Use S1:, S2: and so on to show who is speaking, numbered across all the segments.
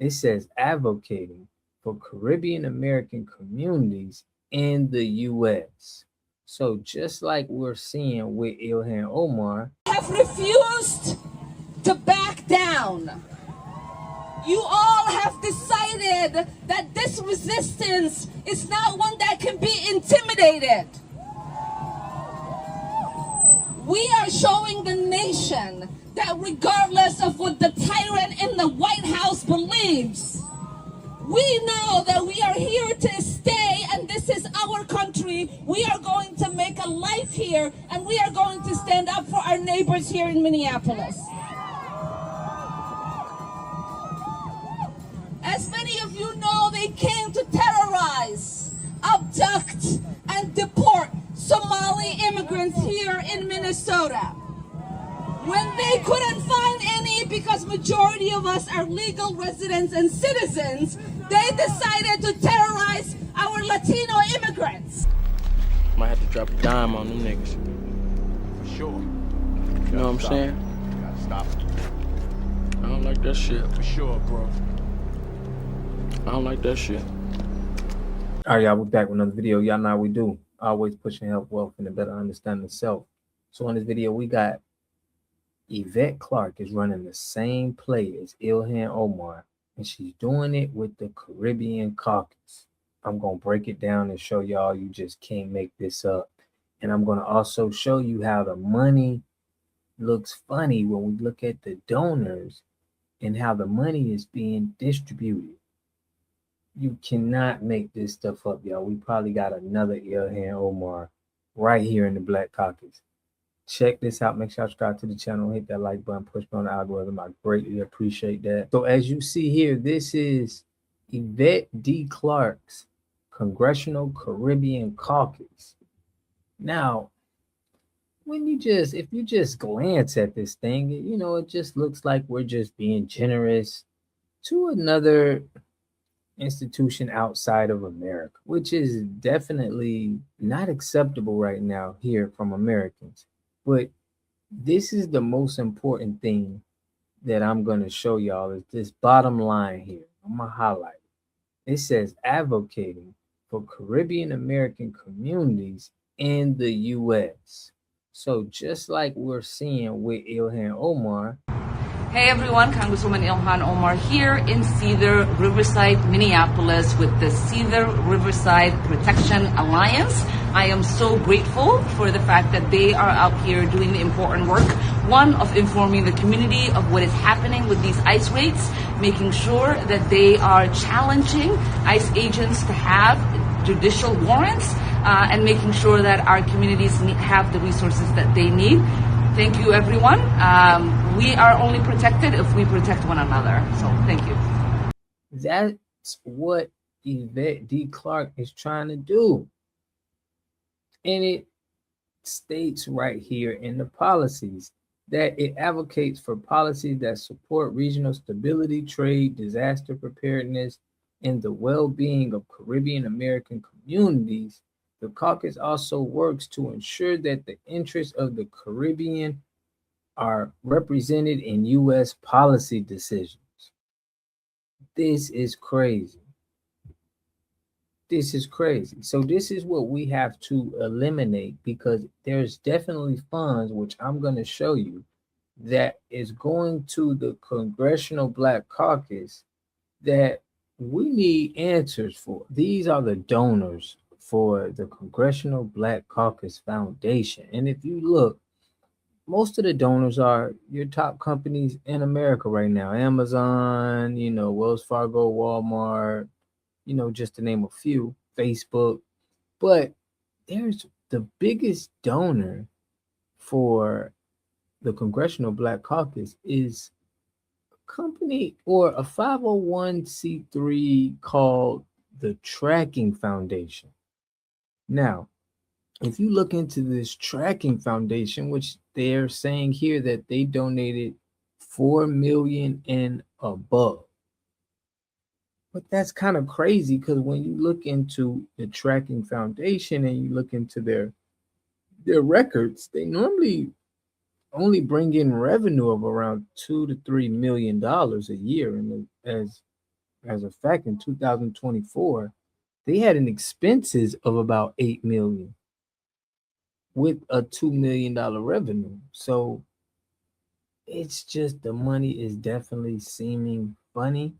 S1: It says advocating for Caribbean American communities in the U.S. So just like we're seeing with Ilhan Omar,
S2: have refused to back down. You all have decided that this resistance is not one that can be intimidated. We are showing the nation that regardless of what the tyrant in the White House believes, we know that we are here to stay and this is our country. We are going to make a life here and we are going to stand up for our neighbors here in Minneapolis. As many of you know, they came to terrorize, abduct, and deport Somali immigrants here in Minnesota. When they couldn't find any because majority of us are legal residents and citizens, they decided to terrorize our Latino immigrants.
S3: Might have to drop a dime on them niggas.
S4: For sure.
S3: You know what I'm saying?
S4: You gotta stop it.
S3: I don't like that shit.
S4: For sure, bro.
S3: I don't like that shit.
S1: all right, y'all, we're back with another video. Y'all know how we do. Always pushing health, wealth, and a better understanding of self. So in this video, we got Yvette Clarke is running the same play as Ilhan Omar, and she's doing it with the Caribbean Caucus. I'm going to break it down and show y'all you just can't make this up. And I'm going to also show you how the money looks funny when we look at the donors and how the money is being distributed. You cannot make this stuff up, y'all. We probably got another Ilhan Omar right here in the Black Caucus. Check this out. Make sure you subscribe to the channel. Hit that like button. Push me on the algorithm. I greatly appreciate that. So as you see here, this is Yvette D. Clarke's Congressional Caribbean Caucus. Now, if you just glance at this thing, it just looks like we're just being generous to another institution outside of America, which is definitely not acceptable right now here from Americans. But this is the most important thing that I'm going to show y'all is this bottom line here. I'm going to highlight it. It says advocating for Caribbean American communities in the U.S. So just like we're seeing with Ilhan Omar.
S5: Hey everyone, Congresswoman Ilhan Omar here in Cedar, Riverside, Minneapolis with the Cedar Riverside Protection Alliance. I am so grateful for the fact that they are out here doing the important work, one, of informing the community of what is happening with these ICE raids, making sure that they are challenging ICE agents to have judicial warrants, and making sure that our communities have the resources that they need. Thank you, everyone. We are only protected if we protect one another. So thank you.
S1: That's what Yvette D. Clarke is trying to do. And it states right here in the policies that it advocates for policies that support regional stability, trade, disaster preparedness, and the well-being of Caribbean American communities. The caucus also works to ensure that the interests of the Caribbean are represented in U.S. policy decisions. This is crazy. This is crazy. So this is what we have to eliminate, because there's definitely funds, which I'm going to show you, that is going to the Congressional Black Caucus that we need answers for. These are the donors for the Congressional Black Caucus Foundation. And if you look, most of the donors are your top companies in America right now. Amazon, Wells Fargo, Walmart, just to name a few, Facebook. But there's the biggest donor for the Congressional Black Caucus is a company or a 501c3 called the Tracking Foundation. Now, if you look into this Tracking Foundation, which they're saying here that they donated $4 million and above. But that's kind of crazy, because when you look into the Tracking Foundation and you look into their records, they normally only bring in revenue of around $2 to $3 million a year, and as As a fact, in 2024, they had an expenses of about 8 million with a $2 million revenue. So it's just the money is definitely seeming funny.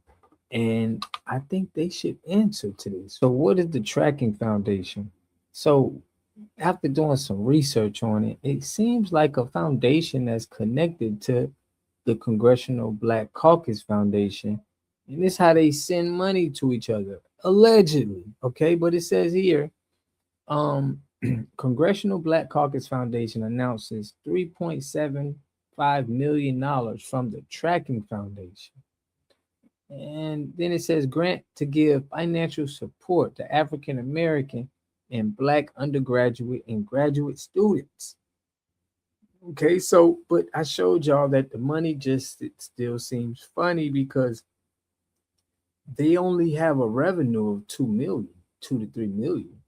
S1: And I think they should answer to this. So, what is the Tracking Foundation? So, after doing some research on it, it seems like a foundation that's connected to the Congressional Black Caucus Foundation. And this how they send money to each other, allegedly. Okay, but it says here, um, Congressional Black Caucus Foundation announces $3.75 million from the Tracking Foundation. And then it says grant to give financial support to African American and Black undergraduate and graduate students. Okay, so but I showed y'all that the money just it still seems funny because they only have a revenue of 2 million, 2 to 3 million.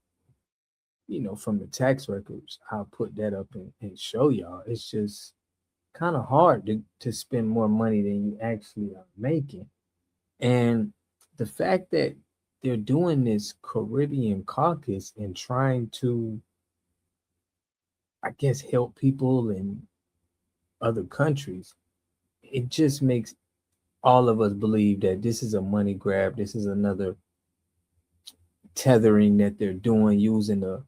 S1: You know, from the tax records, I'll put that up and show y'all. It's just kind of hard to spend more money than you actually are making. And the fact that they're doing this Caribbean caucus and trying to, I guess, help people in other countries, it just makes all of us believe that this is a money grab. This is another tethering that they're doing using the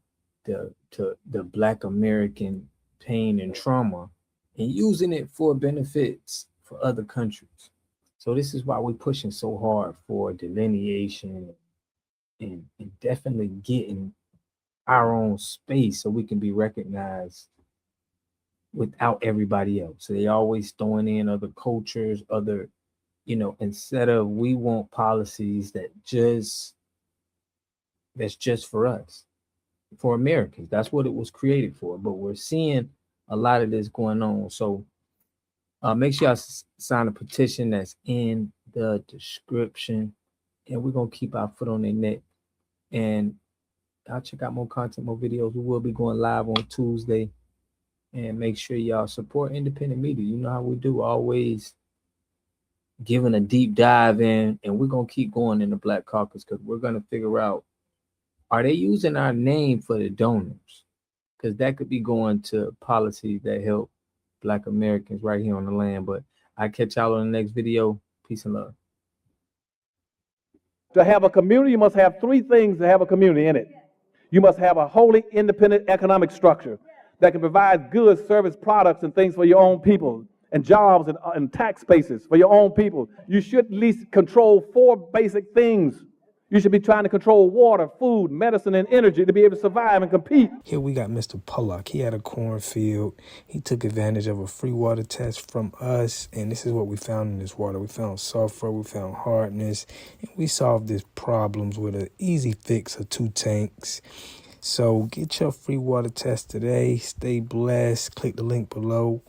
S1: Black American pain and trauma and using it for benefits for other countries. So this is why we're pushing so hard for delineation and definitely getting our own space so we can be recognized without everybody else. So they always throwing in other cultures, other, instead of we want policies that's just for us, for Americans. That's what it was created for. But we're seeing a lot of this going on. So make sure y'all sign a petition that's in the description, and we're gonna keep our foot on their neck. And I'll check out more content, more videos. We will be going live on Tuesday, and make sure y'all support independent media. You know how we do, always giving a deep dive in, and we're gonna keep going in the Black Caucus because we're gonna figure out, are they using our name for the donors? Because that could be going to policies that help Black Americans right here on the land. But I catch y'all on the next video. Peace and love.
S6: To have a community, you must have three things to have a community in it. You must have a wholly independent economic structure that can provide goods, service, products, and things for your own people, and jobs and tax bases for your own people. You should at least control four basic things. You should be trying to control water, food, medicine, and energy to be able to survive and compete.
S7: Here we got Mr. Pollock. He had a cornfield. He took advantage of a free water test from us, and this is what we found in this water. We found sulfur, we found hardness, and we solved these problems with an easy fix of 2 tanks. So get your free water test today. Stay blessed. Click the link below.